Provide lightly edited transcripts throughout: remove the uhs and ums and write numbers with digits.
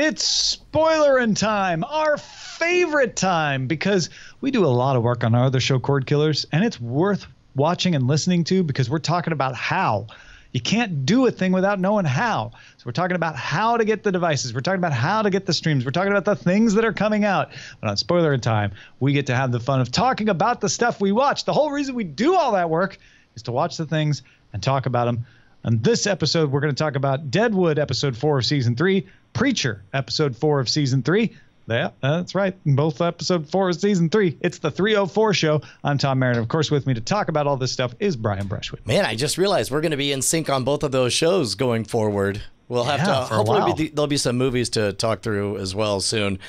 It's Spoilerin time, our favorite time, because we do a lot of work on our other show, Cordkillers, and it's worth watching and listening to because we're talking about how. You can't do a thing without knowing how. So we're talking about how to get the devices. We're talking about how to get the streams. We're talking about the things that are coming out. But on Spoilerin time, we get to have the fun of talking about the stuff we watch. The whole reason we do all that work is to watch the things and talk about them. On this episode, we're going to talk about Deadwood, episode 4 of season 3, Preacher, episode 4 of season 3. Yeah, that's right. In both episode 4 of season 3. It's the 304 show. I'm Tom Marin. Of course, with me to talk about all this stuff is Brian Brushwood. Man, I just realized we're going to be in sync on both of those shows going forward. We'll have to, hopefully there'll be some movies to talk through as well soon.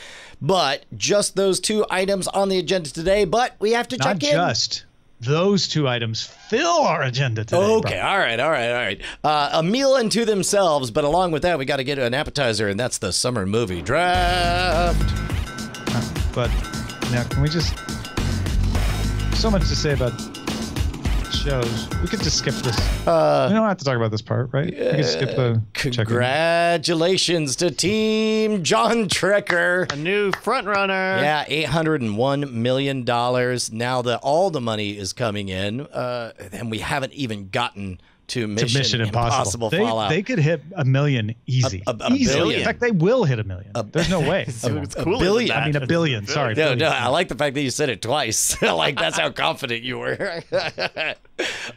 But just those two items on the agenda today, but we have to check in. Not just those two items fill our agenda today. Okay, all right. A meal unto themselves, but along with that, we got to get an appetizer, and that's the summer movie draft. But now, can we just... So much to say about shows. We could just skip this. We don't have to talk about this part, right? We can skip the Congratulations to Team John Trekker. A new front runner. Yeah, $801 million. Now that all the money is coming in, and we haven't even gotten to Mission Impossible Fallout. They could hit $1 million easy. A billion. In fact, they will hit $1 million. There's no way. A billion. I mean, $1 billion. Sorry. No, I like the fact that you said it twice. Like, that's how confident you were.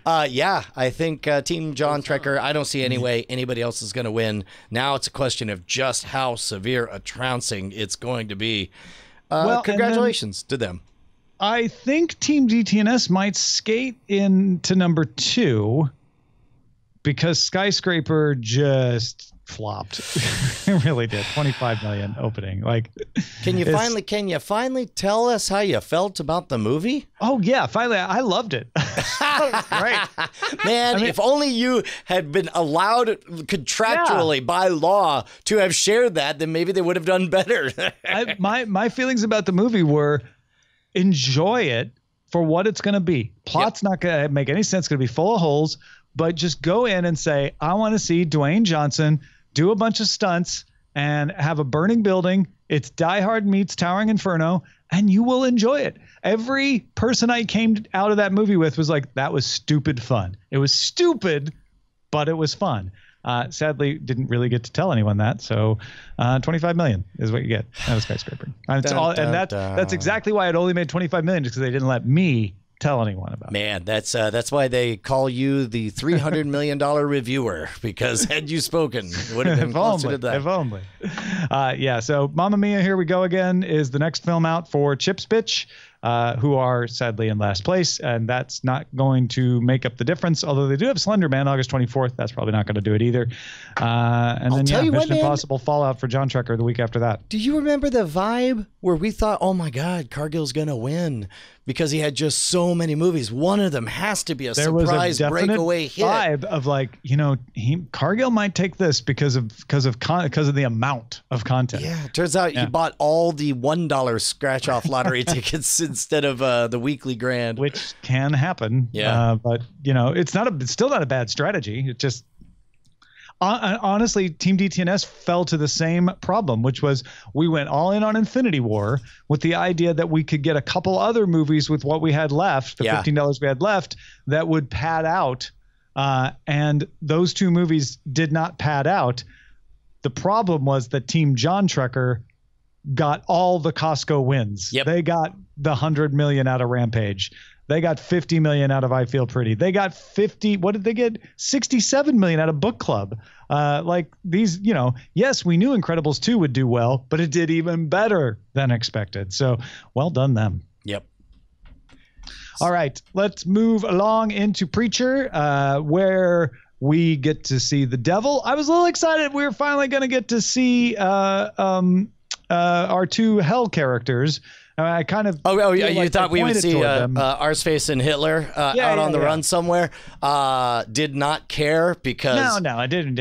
Yeah, I think Team John Trekker, I don't see any way anybody else is going to win. Now it's a question of just how severe a trouncing it's going to be. Congratulations to them. I think Team DTNS might skate into number 2. Because Skyscraper just flopped. It really did. 25 million opening. Like, can you finally tell us how you felt about the movie? Oh yeah, finally I loved it. Right. Man, if only you had been allowed contractually by law to have shared that, then maybe they would have done better. My feelings about the movie were enjoy it for what it's going to be. Plot's not going to make any sense. It's going to be full of holes. But just go in and say, I want to see Dwayne Johnson do a bunch of stunts and have a burning building. It's Die Hard meets Towering Inferno, and you will enjoy it. Every person I came out of that movie with was like, that was stupid fun. It was stupid, but it was fun. Sadly, didn't really get to tell anyone that. So 25 million is what you get out of Skyscraper. That's exactly why it only made 25 million, just because they didn't let me tell anyone about it. Man, that's why they call you the $300 million reviewer, because had you spoken, it would have been closer to that. If only. Yeah, so Mamma Mia, Here We Go Again is the next film out for Chips Bitch, who are sadly in last place, and that's not going to make up the difference, although they do have Slender Man August 24th. That's probably not going to do it either. And then Mission Impossible Fallout for John Trekker the week after that. Do you remember the vibe where we thought, oh my God, Cargill's going to win because he had just so many movies? One of them has to be a surprise breakaway hit. Vibe of like, Cargill might take this because of the amount of content. Yeah, it turns out he bought all the $1 scratch off lottery tickets instead of the weekly grand, which can happen. Yeah, but it's still not a bad strategy. It just honestly, Team DTNS fell to the same problem, which was we went all in on Infinity War with the idea that we could get a couple other movies with what we had left, the $15 we had left, that would pad out. And those two movies did not pad out. The problem was that Team John Trekker got all the Costco wins. Yep. They got the 100 million out of Rampage. They got 50 million out of I Feel Pretty. They got 50. What did they get? 67 million out of Book Club. Like these, yes, we knew Incredibles 2 would do well, but it did even better than expected. So well done them. Yep. All right, let's move along into Preacher, where we get to see the devil. I was a little excited. We were finally going to get to see our two hell characters. I kind of you thought we would see Arseface and Hitler out on the run somewhere. Did not care because no, I didn't.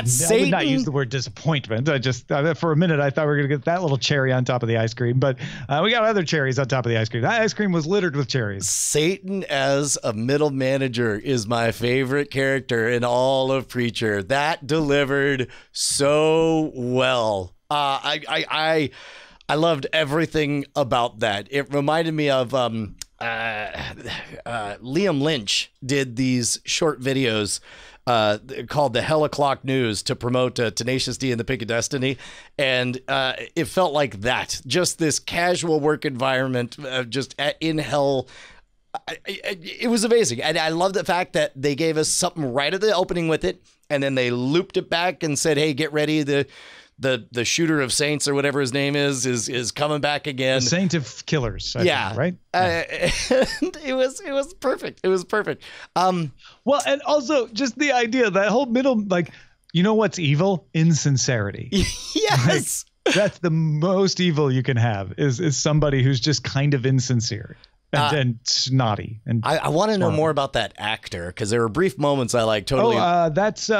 Satan. I would not use the word disappointment. I just for a minute I thought we were going to get that little cherry on top of the ice cream, but we got other cherries on top of the ice cream. That ice cream was littered with cherries. Satan as a middle manager is my favorite character in all of Preacher. That delivered so well. I loved everything about that. It reminded me of Liam Lynch did these short videos called the Hell O'Clock News to promote Tenacious D and the Pick of Destiny. And it felt like that. Just this casual work environment, just in hell. It was amazing. And I love the fact that they gave us something right at the opening with it. And then they looped it back and said, hey, get ready. The shooter of saints or whatever his name is coming back again. The Saint of Killers. I think, right? And it was perfect. It was perfect. Well, and also just the idea, that whole middle, like, you know what's evil? Insincerity. Yes. Like, that's the most evil you can have is somebody who's just kind of insincere and snotty. And I want to know more about that actor, because there were brief moments I like totally. That's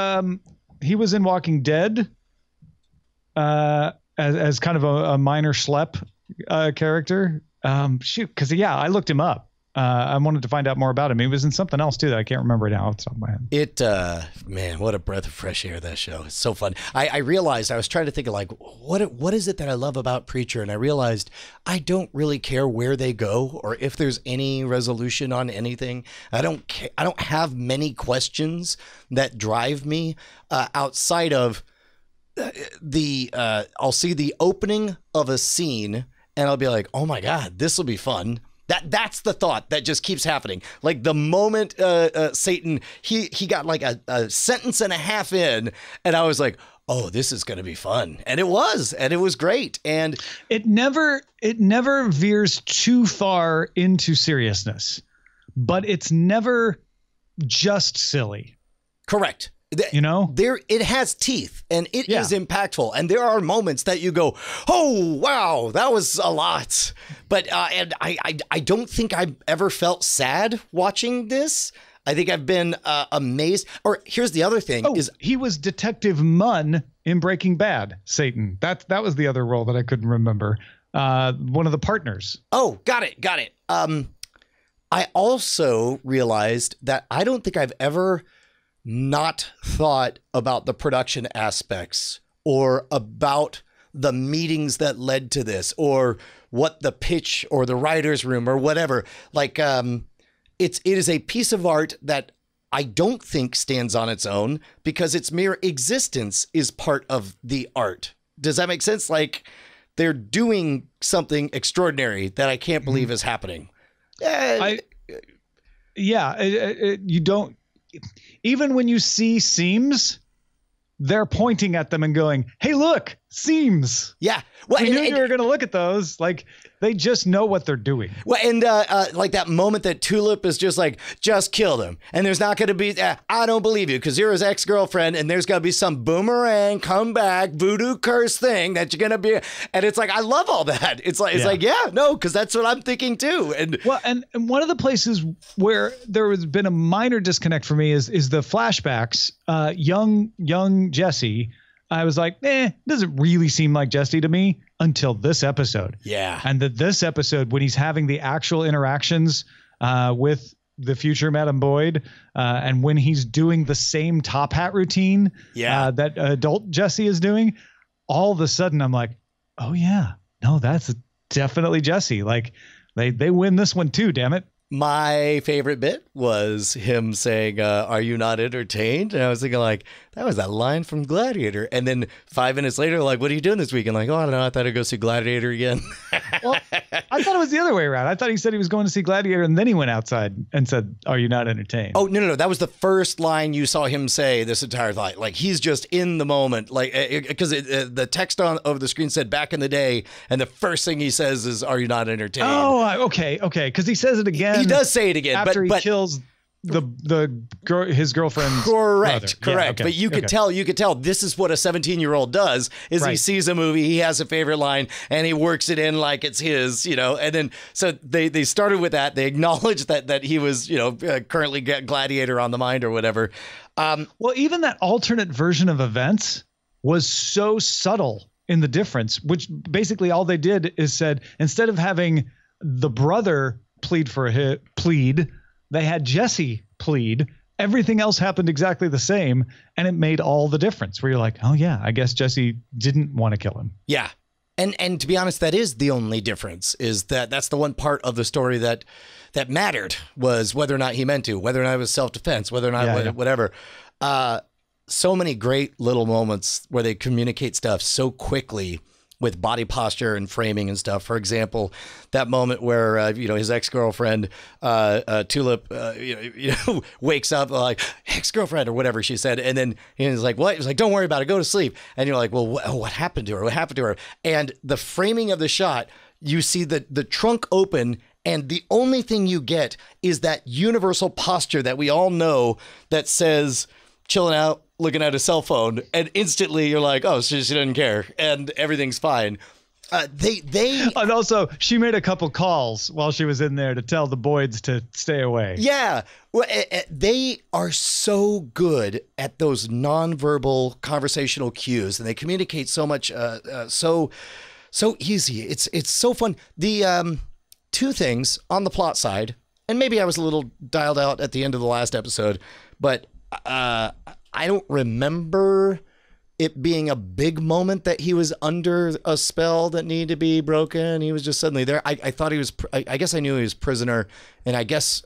he was in Walking Dead. As kind of a minor schlep character. Because I looked him up. I wanted to find out more about him. He was in something else too that I can't remember now off the top of my head. Man, what a breath of fresh air, that show. It's so fun. I realized, I was trying to think of like, what is it that I love about Preacher? And I realized I don't really care where they go or if there's any resolution on anything. I don't care. I don't have many questions that drive me outside of I'll see the opening of a scene and I'll be like, oh my God, this will be fun. That's the thought that just keeps happening. Like the moment Satan, he got like a sentence and a half in, and I was like, oh, this is going to be fun. And it was great. And it never veers too far into seriousness, but it's never just silly. Correct. You know, it has teeth and it is impactful. And there are moments that you go, oh, wow, that was a lot. But and I don't think I've ever felt sad watching this. I think I've been amazed. Or here's the other thing is he was Detective Munn in Breaking Bad. Satan. That was the other role that I couldn't remember. One of the partners. Oh, got it. I also realized that I don't think I've ever not thought about the production aspects or about the meetings that led to this or what the pitch or the writer's room or whatever. Like, it is a piece of art that I don't think stands on its own because its mere existence is part of the art. Does that make sense? Like, they're doing something extraordinary that I can't believe is happening. You don't. Even when you see seams, they're pointing at them and going, hey, look, seams. Yeah. Well, we knew you were going to look at those. Like, they just know what they're doing. Well, and like that moment that Tulip is just like, just kill them. And there's not going to be, I don't believe you because you're his ex-girlfriend and there's going to be some boomerang, come back, voodoo curse thing that you're going to be. And it's like, I love all that. It's like, because that's what I'm thinking too. And well, and one of the places where there has been a minor disconnect for me is the flashbacks. Young Jesse. I was like, doesn't really seem like Jesse to me until this episode. Yeah. And this episode, when he's having the actual interactions with the future Madam Boyd, and when he's doing the same top hat routine that adult Jesse is doing, all of a sudden I'm like, oh yeah, no, that's definitely Jesse. Like they win this one too, damn it. My favorite bit was him saying, are you not entertained? And I was thinking like, that was that line from Gladiator. And then 5 minutes later, like, what are you doing this weekend? Like, oh, I don't know. I thought I'd go see Gladiator again. Well, I thought it was the other way around. I thought he said he was going to see Gladiator and then he went outside and said, are you not entertained? Oh, no. That was the first line you saw him say this entire night. Like, he's just in the moment. Like, because the text over the screen said back in the day. And the first thing he says is, are you not entertained? Oh, okay. Because he says it again. He does say it again. After he kills his girlfriend's correct. Yeah, okay, but you could tell this is what a 17-year-old does is he sees a movie, he has a favorite line and he works it in like it's his, and then so they started with that. They acknowledged that he was, currently got Gladiator on the mind or whatever. Well, even that alternate version of events was so subtle in the difference, which basically all they did is said, instead of having the brother plead, they had Jesse plead, everything else happened exactly the same, and it made all the difference. Where you're like, oh yeah, I guess Jesse didn't want to kill him. Yeah. And to be honest, that is the only difference, is that's the one part of the story that mattered, was whether or not he meant to, whether or not it was self-defense, whether or not whatever. So many great little moments where they communicate stuff so quickly with body posture and framing and stuff. For example, that moment where his ex-girlfriend Tulip wakes up like, ex-girlfriend or whatever she said, and then he's like, what? He's like, don't worry about it, go to sleep. And you're like, well, what happened to her? What happened to her? And the framing of the shot, you see the trunk open, and the only thing you get is that universal posture that we all know that says chilling out, looking at a cell phone, and instantly you're like, oh, she doesn't care, and everything's fine. And also she made a couple calls while she was in there to tell the Boyds to stay away. Yeah, well, they are so good at those nonverbal conversational cues, and they communicate so much, so easy. It's so fun. The two things on the plot side, and maybe I was a little dialed out at the end of the last episode, but I don't remember it being a big moment that he was under a spell that needed to be broken. He was just suddenly there. I thought he was, I guess I knew he was prisoner, and I guess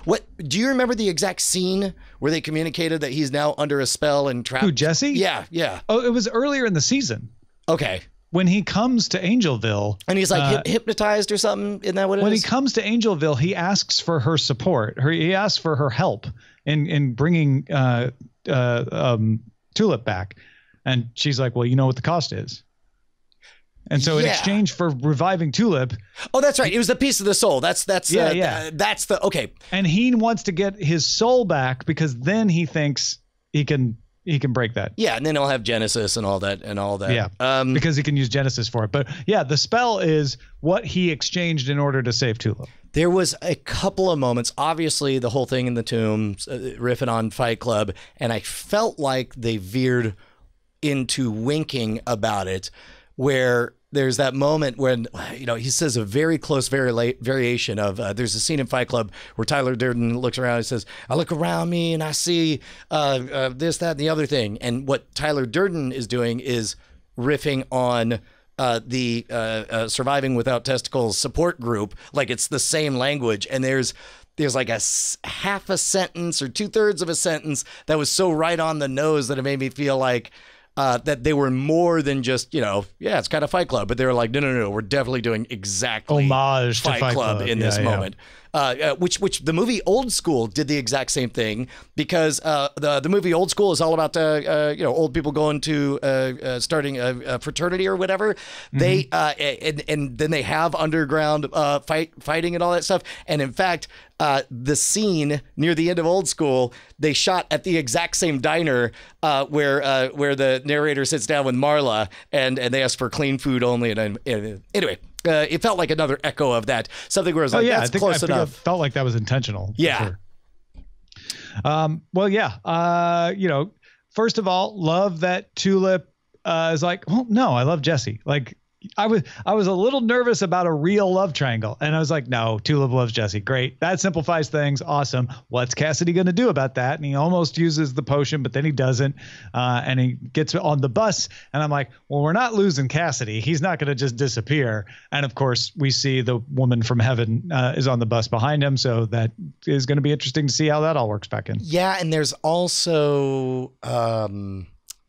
what, do you remember the exact scene where they communicated that he's now under a spell and trapped? Who, Jesse? Yeah. Oh, it was earlier in the season. Okay. When he comes to Angelville. And he's like hypnotized or something? Isn't that what it is? When he comes to Angelville, he asks for her support. He asks for her help in bringing Tulip back. And she's like, well, you know what the cost is. And so in exchange for reviving Tulip. Oh, that's right. It was the piece of the soul. That's okay. And he wants to get his soul back because then he thinks he can break that. Yeah, and then he'll have Genesis and all that. Yeah, because he can use Genesis for it. But yeah, the spell is what he exchanged in order to save Tulip. There was a couple of moments, obviously the whole thing in the tomb, riffing on Fight Club, and I felt like they veered into winking about it, where there's that moment when, he says a very close variation of, there's a scene in Fight Club where Tyler Durden looks around and says, I look around me and I see this, that, and the other thing. And what Tyler Durden is doing is riffing on the Surviving Without Testicles support group, like it's the same language. And there's like a half a sentence or 2/3 of a sentence that was so right on the nose that it made me feel like that they were more than just, it's kind of Fight Club, but they were like, no, we're definitely doing exactly homage Fight to Fight Club in this moment. Which the movie Old School did the exact same thing, because the movie Old School is all about old people going to starting a fraternity or whatever. Mm-hmm. They and then they have underground fighting and all that stuff. And in fact, the scene near the end of Old School, they shot at the exact same diner where the narrator sits down with Marla and they ask for clean food only. And anyway. It felt like another echo of that. Something where I was like, that's close enough. It felt like that was intentional. Yeah. Sure. Well, yeah. First of all, love that Tulip is like, well, no, I love Jesse. Like, I was a little nervous about a real love triangle, and I was like, no, Tulip loves Jesse. Great. That simplifies things. Awesome. What's Cassidy going to do about that? And he almost uses the potion, but then he doesn't. And he gets on the bus, and I'm like, well, we're not losing Cassidy. He's not going to just disappear. And of course, we see the woman from heaven is on the bus behind him. So that is going to be interesting to see how that all works back in. Yeah. And there's also,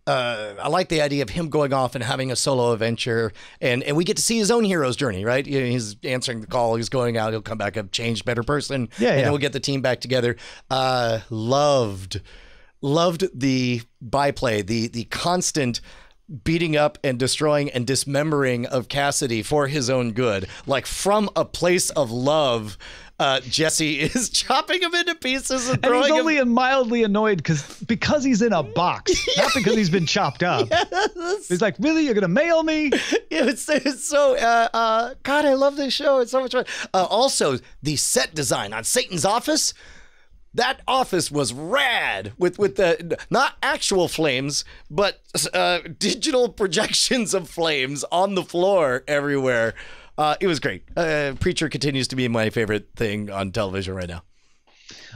I like the idea of him going off and having a solo adventure, and we get to see his own hero's journey, right? He's answering the call, he's going out, he'll come back a changed, better person, and then we'll get the team back together. Loved the byplay, the constant beating up and destroying and dismembering of Cassidy for his own good, like from a place of love. Jesse is chopping him into pieces and throwing him. And he's only mildly annoyed because he's in a box, not because he's been chopped up. Yes. He's like, really? You're going to mail me? It's so, God, I love this show. It's so much fun. Also, the set design on Satan's office. That office was rad with the not actual flames, but digital projections of flames on the floor everywhere. It was great. Preacher continues to be my favorite thing on television right now.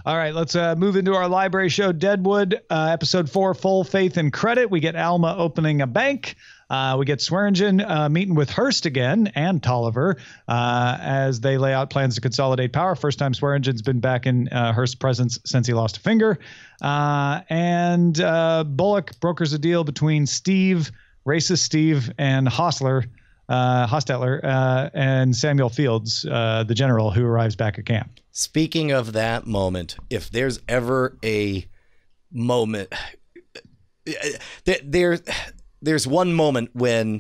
All right, let's move into our library show, Deadwood, episode 4, Full Faith and Credit. We get Alma opening a bank. We get Swearingen meeting with Hearst again and Tolliver as they lay out plans to consolidate power. First time Swearingen's been back in Hearst's presence since he lost a finger. And Bullock brokers a deal between racist Steve, and Hostetler, and Samuel Fields, the general who arrives back at camp. Speaking of that moment, if there's ever a moment, there's one moment when,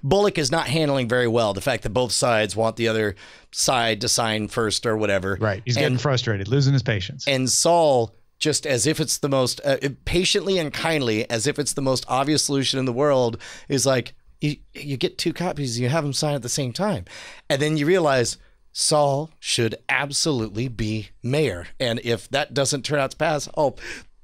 Bullock is not handling very well the fact that both sides want the other side to sign first or whatever. Right. He's getting frustrated, losing his patience. And Saul, just as if it's the most patiently and kindly, as if it's the most obvious solution in the world, is like, you get 2 copies, you have them sign at the same time. And then you realize Saul should absolutely be mayor. And if that doesn't turn out to pass, I'll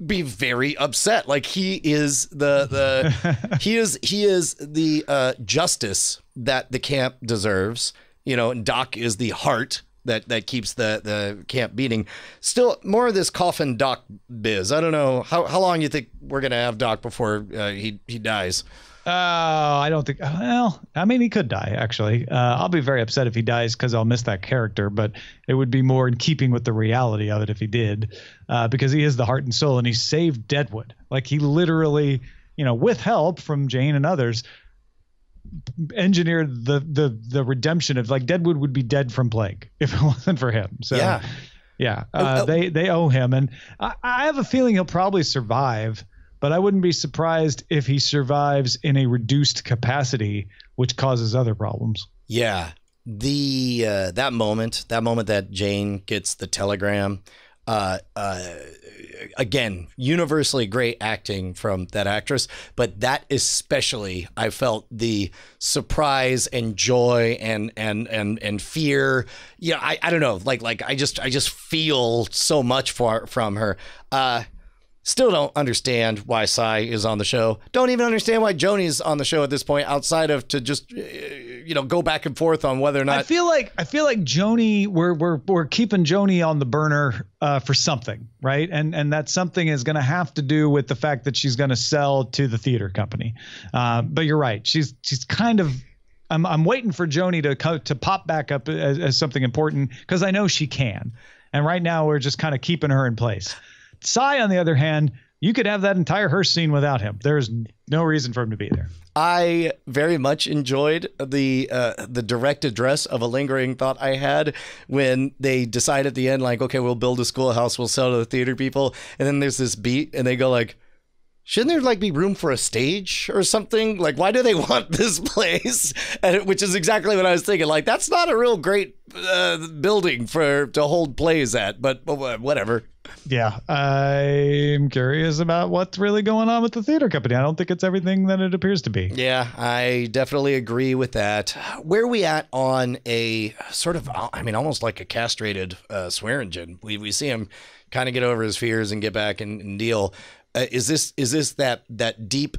be very upset. Like, he is he is the justice that the camp deserves, and Doc is the heart that keeps the camp beating. Still, more of this coffin Doc biz. I don't know how long you think we're gonna have Doc before he dies. I don't think. Well, I mean, he could die, actually. I'll be very upset if he dies because I'll miss that character, but it would be more in keeping with the reality of it if he did, because he is the heart and soul, and he saved Deadwood. Like, he literally, with help from Jane and others, engineered the redemption of, like, Deadwood would be dead from plague if it wasn't for him. So yeah. They owe him, and I have a feeling he'll probably survive. But I wouldn't be surprised if he survives in a reduced capacity, which causes other problems. Yeah. That moment that Jane gets the telegram, again, universally great acting from that actress, but that especially, I felt the surprise and joy and fear. Yeah, I don't know, like I just feel so much from her. Still don't understand why Cy is on the show. Don't even understand why Joni's on the show at this point, outside of to just go back and forth on whether or not. I feel like Joni, we're keeping Joni on the burner for something, right? And that something is going to have to do with the fact that she's going to sell to the theater company. But you're right. She's kind of. I'm waiting for Joni to pop back up as something important, because I know she can. And right now we're just kind of keeping her in place. Cy, on the other hand, you could have that entire Hearst scene without him. There's no reason for him to be there. I very much enjoyed the direct address of a lingering thought I had when they decide at the end, like, okay, we'll build a schoolhouse, we'll sell to the theater people. And then there's this beat and they go like, shouldn't there like be room for a stage or something? Like, why do they want this place? Which is exactly what I was thinking. Like, that's not a real great building to hold plays at, but whatever. Yeah, I'm curious about what's really going on with the theater company. I don't think it's everything that it appears to be. Yeah, I definitely agree with that. Where are we at on a sort of, I mean, almost like a castrated Swearingen? We see him kind of get over his fears and get back and deal. Is this that deep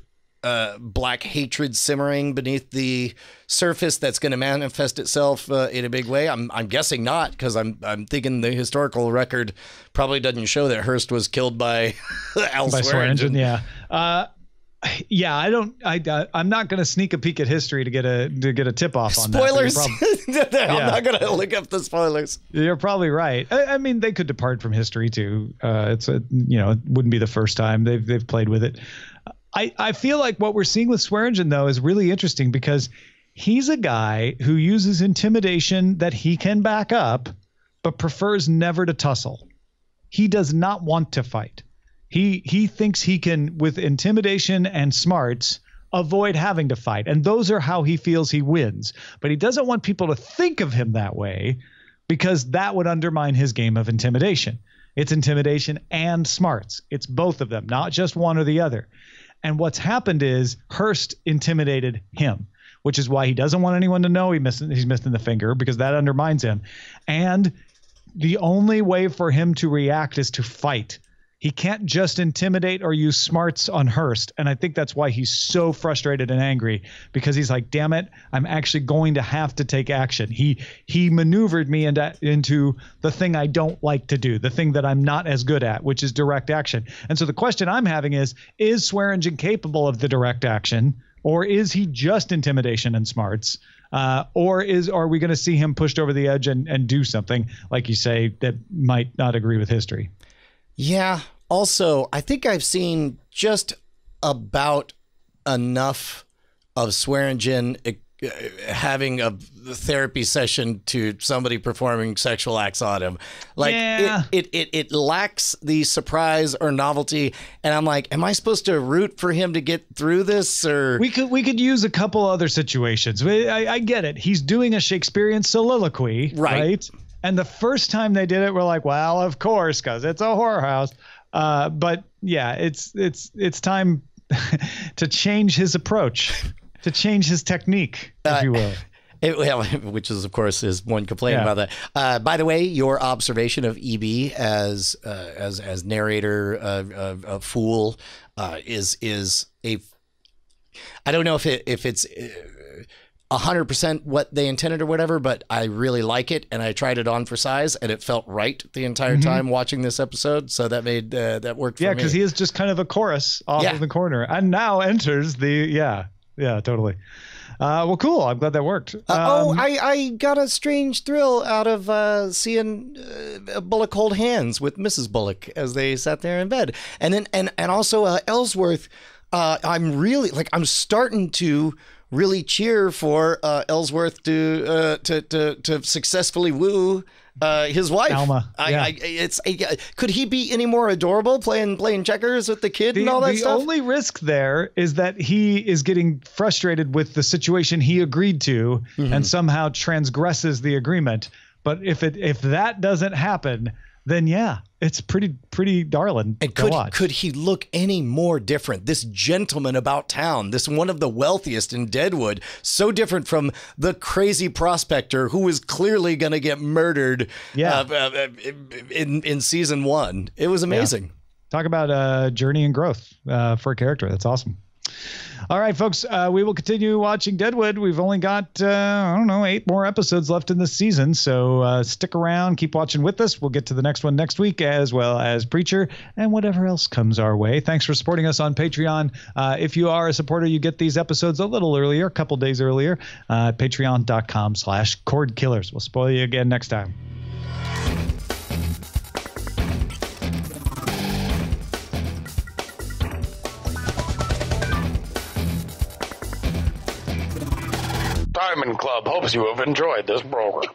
black hatred simmering beneath the surface that's going to manifest itself in a big way? I'm guessing not, because I'm thinking the historical record probably doesn't show that Hearst was killed by Swearingen. Yeah. Yeah, I'm not going to sneak a peek at history to get a tip off on spoilers. That. I'm not going to look up the spoilers. You're probably right. I mean, they could depart from history too. It wouldn't be the first time they've played with it. I feel like what we're seeing with Swearingen, though, is really interesting, because he's a guy who uses intimidation that he can back up, but prefers never to tussle. He does not want to fight. He thinks he can, with intimidation and smarts, avoid having to fight. And those are how he feels he wins. But he doesn't want people to think of him that way, because that would undermine his game of intimidation. It's intimidation and smarts. It's both of them, not just one or the other. And what's happened is Hearst intimidated him, which is why he doesn't want anyone to know he's missing the finger, because that undermines him. And the only way for him to react is to fight. He can't just intimidate or use smarts on Hearst. And I think that's why he's so frustrated and angry, because he's like, damn it, I'm actually going to have to take action. He maneuvered me into the thing I don't like to do, the thing that I'm not as good at, which is direct action. And so the question I'm having is Swearingen capable of the direct action, or is he just intimidation and smarts? Or are we going to see him pushed over the edge and do something, like you say, that might not agree with history? Yeah. Also, I think I've seen just about enough of Swearingen having a therapy session to somebody performing sexual acts on him. Like, yeah. it lacks the surprise or novelty. And I'm like, am I supposed to root for him to get through this? Or we could use a couple other situations. I get it. He's doing a Shakespearean soliloquy, right? And the first time they did it, we're like, well, of course, because it's a whorehouse. But yeah, it's time to change his approach, to change his technique, if you will. Which is, of course, is one complaint about that. By the way, your observation of EB as narrator, a fool, is a. I don't know if it's 100% what they intended or whatever, but I really like it, and I tried it on for size, and it felt right the entire time watching this episode. So that made that worked for me. Yeah, because he is just kind of a chorus off in the corner, and now enters the totally. Well, cool. I'm glad that worked. I got a strange thrill out of seeing Bullock hold hands with Mrs. Bullock as they sat there in bed, and then and also Ellsworth. I'm starting to really cheer for Ellsworth to successfully woo his wife, Alma. Could he be any more adorable playing checkers with the kid and all that stuff? The only risk there is that he is getting frustrated with the situation he agreed to and somehow transgresses the agreement. But if that doesn't happen, then it's pretty darling. And to watch. Could he look any more different? This gentleman about town, this one of the wealthiest in Deadwood, so different from the crazy prospector who was clearly going to get murdered in season 1. It was amazing. Yeah. Talk about journey and growth for a character. That's awesome. All right, folks, we will continue watching Deadwood. We've only got, 8 more episodes left in this season. So stick around, keep watching with us. We'll get to the next one next week, as well as Preacher and whatever else comes our way. Thanks for supporting us on Patreon. If you are a supporter, you get these episodes a little earlier, a couple days earlier, patreon.com/Cordkillers. We'll spoil you again next time. Diamond Club hopes you have enjoyed this program.